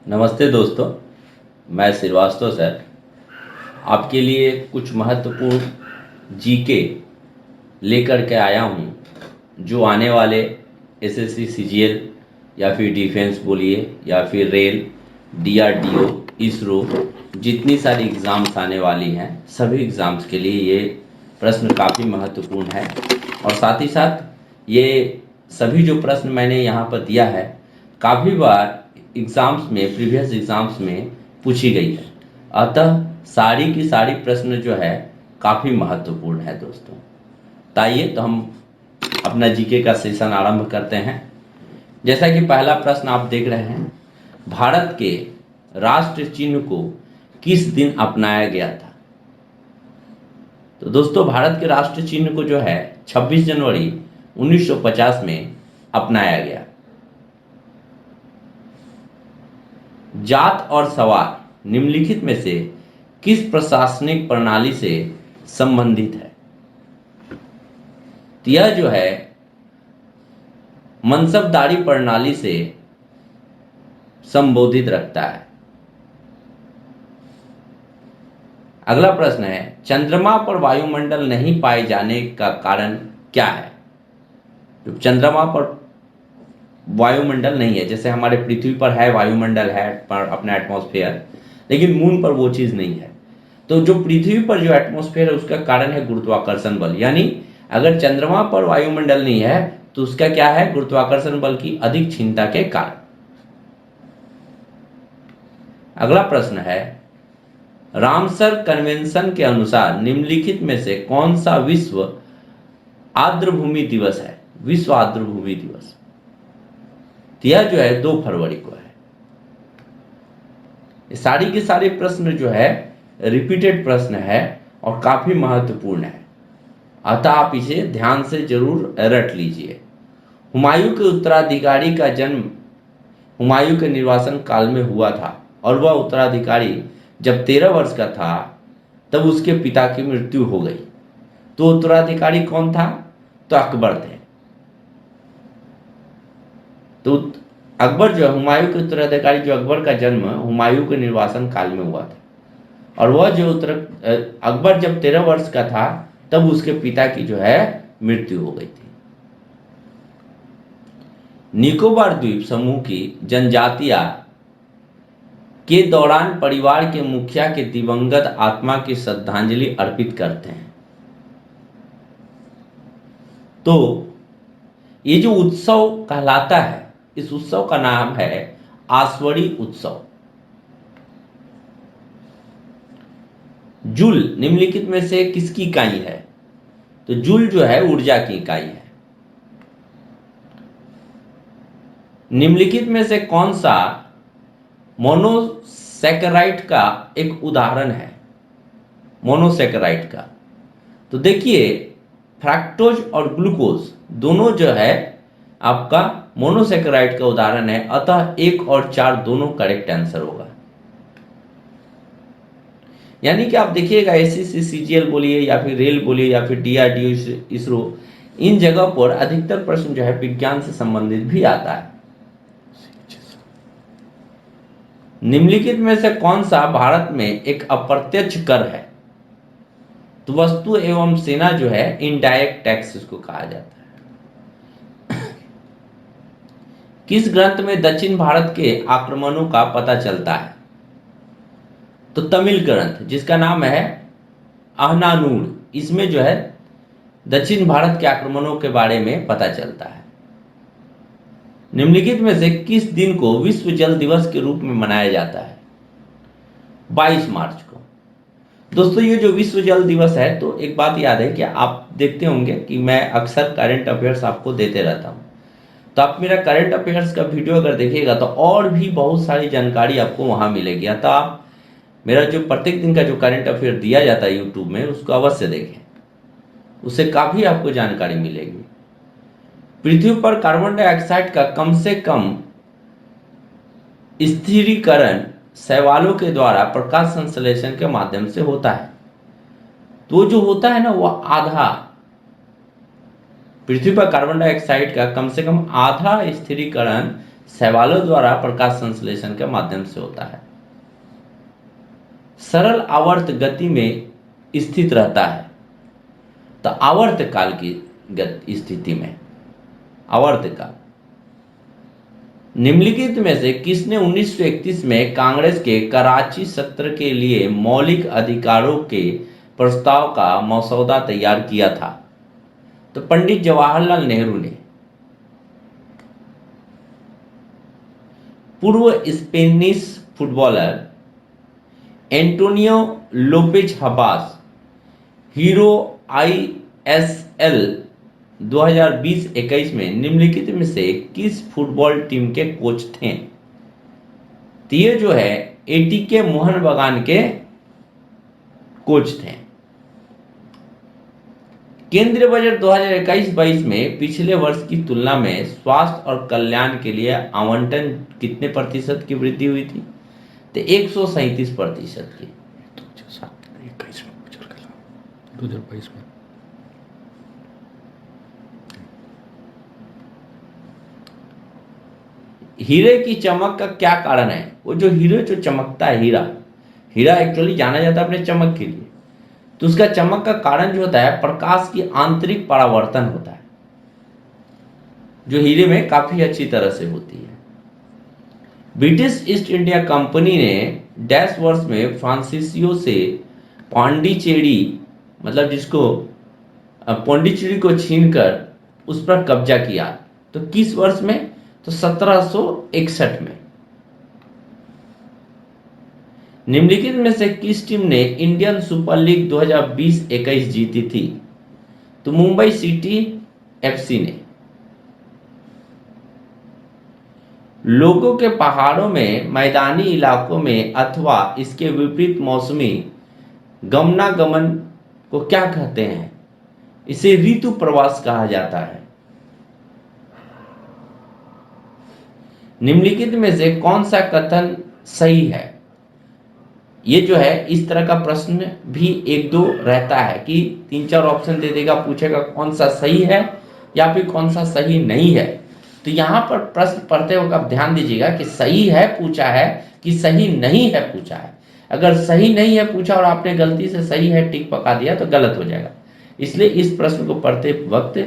नमस्ते दोस्तों, मैं श्रीवास्तव सर आपके लिए कुछ महत्वपूर्ण जीके लेकर के आया हूँ जो आने वाले एसएससी सीजीएल या फिर डिफेंस बोलिए या फिर रेल, डीआरडीओ, इसरो, जितनी सारी एग्ज़ाम्स आने वाली हैं सभी एग्ज़ाम्स के लिए ये प्रश्न काफ़ी महत्वपूर्ण है। और साथ ही साथ ये सभी जो प्रश्न मैंने यहाँ पर दिया है काफ़ी बार एग्ज़ाम्स में, प्रीवियस एग्ज़ाम्स में पूछी गई है। अतः सारी की सारी प्रश्न जो है काफ़ी महत्वपूर्ण है दोस्तों। ताइए तो हम अपना जीके का सेशन आरंभ करते हैं। जैसा कि पहला प्रश्न आप देख रहे हैं, भारत के राष्ट्र चिन्ह को किस दिन अपनाया गया था? तो दोस्तों भारत के राष्ट्र चिन्ह को जो है 26 जनवरी 1950 में अपनाया गया। जात और सवार निम्नलिखित में से किस प्रशासनिक प्रणाली से संबंधित है? तो यह जो है मनसबदारी प्रणाली से संबोधित रखता है। अगला प्रश्न है, चंद्रमा पर वायुमंडल नहीं पाए जाने का कारण क्या है? तो चंद्रमा पर वायुमंडल नहीं है, जैसे हमारे पृथ्वी पर है वायुमंडल है पर अपना एटमॉस्फेयर, लेकिन मून पर वो चीज नहीं है। तो जो पृथ्वी पर जो एटमॉस्फेयर है उसका कारण है गुरुत्वाकर्षण बल। यानी अगर चंद्रमा पर वायुमंडल नहीं है तो उसका क्या है? गुरुत्वाकर्षण बल की अधिक क्षीणता के कारण। अगला प्रश्न है, रामसर कन्वेंशन के अनुसार निम्नलिखित में से कौन सा विश्व आर्द्रभूमि दिवस है? विश्व आर्द्रभूमि दिवस यह जो है 2 फरवरी को है। ये सारी के सारे प्रश्न जो है रिपीटेड प्रश्न है और काफी महत्वपूर्ण है, अतः आप इसे ध्यान से जरूर रट लीजिए। हुमायूं के उत्तराधिकारी का जन्म हुमायूं के निर्वासन काल में हुआ था और वह उत्तराधिकारी जब 13 वर्ष का था तब उसके पिता की मृत्यु हो गई। तो उत्तराधिकारी कौन था? तो अकबर थे। तो अकबर जो है हुमायूं के उत्तराधिकारी, जो अकबर का जन्म हुमायूं के निर्वासन काल में हुआ था और वह जो अकबर जब 13 वर्ष का था तब उसके पिता की जो है मृत्यु हो गई थी। निकोबार द्वीप समूह की जनजातियां के दौरान परिवार के मुखिया के दिवंगत आत्मा की श्रद्धांजलि अर्पित करते हैं। तो ये जो उत्सव कहलाता है, इस उत्सव का नाम है आस्वरी उत्सव। जूल निम्नलिखित में से किसकी इकाई है? तो जूल जो है ऊर्जा की इकाई है। निम्नलिखित में से कौन सा मोनोसैकेराइड का एक उदाहरण है? मोनोसैकेराइड का तो देखिए फ्रैक्टोज और ग्लूकोज दोनों जो है आपका मोनोसैकेराइड का उदाहरण है, अतः 1 और 4 दोनों करेक्ट आंसर होगा। यानी कि आप देखिएगा एसएससी सीजीएल बोलिए या फिर रेल बोलिए या फिर डीआरडीओ, इसरो, इन जगह पर अधिकतर प्रश्न जो है विज्ञान से संबंधित भी आता है। निम्नलिखित में से कौन सा भारत में एक अप्रत्यक्ष कर है? तो वस्तु एवं सेना जो है इनडायरेक्ट टैक्स इसको कहा जाता है। किस ग्रंथ में दक्षिण भारत के आक्रमणों का पता चलता है? तो तमिल ग्रंथ जिसका नाम है अहनानूर, इसमें जो है दक्षिण भारत के आक्रमणों के बारे में पता चलता है। निम्नलिखित में से किस दिन को विश्व जल दिवस के रूप में मनाया जाता है? 22 मार्च को। दोस्तों ये जो विश्व जल दिवस है, तो एक बात याद है कि आप देखते होंगे कि मैं अक्सर करंट अफेयर्स आपको देते रहता हूं, तो आप मेरा करंट अफेयर्स का वीडियो अगर देखिएगा तो और भी बहुत सारी जानकारी आपको वहां मिलेगी। अतः आप मेरा जो प्रत्येक दिन का जो करंट अफेयर दिया जाता है यूट्यूब में उसको अवश्य देखें, उससे काफी आपको जानकारी मिलेगी। पृथ्वी पर कार्बन डाइऑक्साइड का कम से कम स्थिरीकरण शैवालों के द्वारा प्रकाश संश्लेषण के माध्यम से होता है। तो जो होता है ना वो आधा, पृथ्वी पर कार्बन डाइऑक्साइड का कम से कम आधा स्थिरीकरण सवालों द्वारा प्रकाश संश्लेषण के माध्यम से होता है। सरल आवर्त गति में स्थित रहता है। तो आवर्त काल की स्थिति में आवर्त काल। निम्नलिखित में से किसने 1931 में कांग्रेस के कराची सत्र के लिए मौलिक अधिकारों के प्रस्ताव का मसौदा तैयार किया था? तो पंडित जवाहरलाल नेहरू ने। पूर्व Spanish footballer Antonio Lopez Habas hero ISL 2020-21 में निम्नलिखित में से किस फुटबॉल टीम के कोच थे? तो ये जो है ATK मोहन बगान के कोच थे। केंद्रीय बजट 2021-22 में पिछले वर्ष की तुलना में स्वास्थ्य और कल्याण के लिए आवंटन कितने प्रतिशत की वृद्धि हुई थी? तो 137% की। 2022 में हीरे की चमक का क्या कारण है? वो जो हीरे जो चमकता है, हीरा एक्चुअली जाना जाता है अपने चमक के लिए। तो उसका चमक का कारण जो होता है प्रकाश की आंतरिक परावर्तन होता है, जो हीरे में काफी अच्छी तरह से होती है। ब्रिटिश ईस्ट इंडिया कंपनी ने डैश वर्ष में फ्रांसीसियो से पांडिचेरी, मतलब जिसको पांडिचेरी को छीनकर उस पर कब्जा किया। तो किस वर्ष में? तो 1761 में। निम्नलिखित में से किस टीम ने इंडियन सुपर लीग 2020-21 जीती थी? तो मुंबई सिटी FC ने। लोगों के पहाड़ों में, मैदानी इलाकों में अथवा इसके विपरीत मौसमी गमनागमन को क्या कहते हैं? इसे ऋतु प्रवास कहा जाता है। निम्नलिखित में से कौन सा कथन सही है? ये जो है इस तरह का प्रश्न भी एक दो रहता है कि 3-4 ऑप्शन दे देगा, पूछेगा कौन सा सही है या फिर कौन सा सही नहीं है। तो यहां पर प्रश्न पढ़ते वक्त आप ध्यान दीजिएगा कि सही है पूछा है कि सही नहीं है पूछा है। अगर सही नहीं है पूछा और आपने गलती से सही है टिक पका दिया तो गलत हो जाएगा। इसलिए इस प्रश्न को पढ़ते वक्त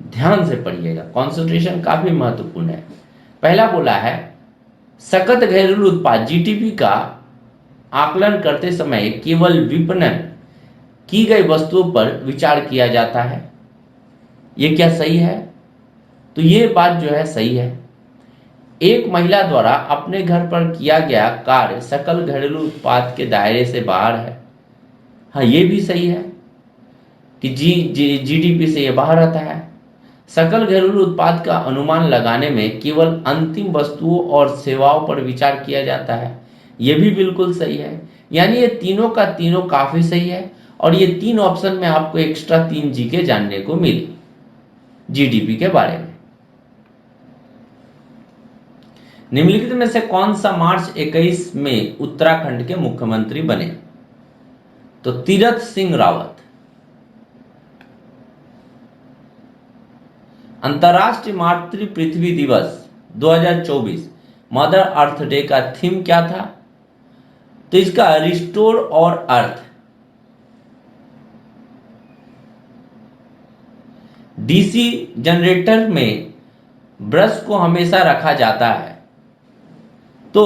ध्यान से पढ़िएगा, कॉन्सेंट्रेशन काफी महत्वपूर्ण है। पहला बोला है सकल घरेलू उत्पाद GDP का आकलन करते समय केवल विपणन की गई वस्तुओं पर विचार किया जाता है। यह क्या सही है? तो ये बात जो है सही है। एक महिला द्वारा अपने घर पर किया गया कार्य सकल घरेलू उत्पाद के दायरे से बाहर है। हाँ, ये भी सही है कि GDP से ये बाहर आता है। सकल घरेलू उत्पाद का अनुमान लगाने में केवल अंतिम वस्तुओं और सेवाओं पर विचार किया जाता है। यह भी बिल्कुल सही है। यानी ये तीनों का तीनों काफी सही है। और ये 3 ऑप्शन में आपको एक्स्ट्रा 3 जीके जानने को मिली GDP के बारे में। निम्नलिखित में से कौन सा मार्च 21 में उत्तराखंड के मुख्यमंत्री बने? तो तीरथ सिंह रावत। अंतरराष्ट्रीय मातृ पृथ्वी दिवस 2024 मदर अर्थ डे का थीम क्या था? तो इसका रिस्टोर और अर्थ। DC जनरेटर में ब्रश को हमेशा रखा जाता है। तो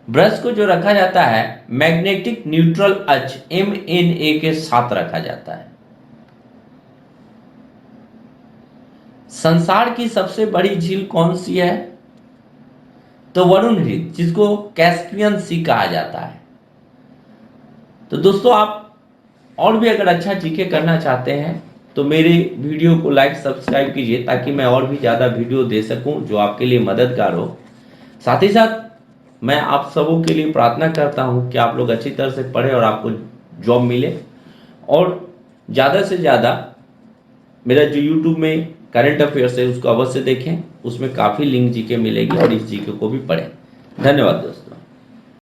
ब्रश को जो रखा जाता है मैग्नेटिक न्यूट्रल अक्ष MNA के साथ रखा जाता है। संसार की सबसे बड़ी झील कौन सी है? तो वरुण हृद, जिसको कैस्पियन सी कहा जाता है। तो दोस्तों, आप और भी अगर अच्छा जीके करना चाहते हैं तो मेरे वीडियो को लाइक सब्सक्राइब कीजिए ताकि मैं और भी ज़्यादा वीडियो दे सकूं जो आपके लिए मददगार हो। साथ ही साथ मैं आप सबों के लिए प्रार्थना करता हूं कि आप लोग अच्छी तरह से पढ़ें और आपको जॉब मिले। और ज़्यादा से ज़्यादा मेरा जो YouTube में करंट अफेयर्स है उसको अवश्य देखें, उसमें काफ़ी लिंक जीके मिलेगी और इस जीके को भी पढ़ें। धन्यवाद दोस्तों।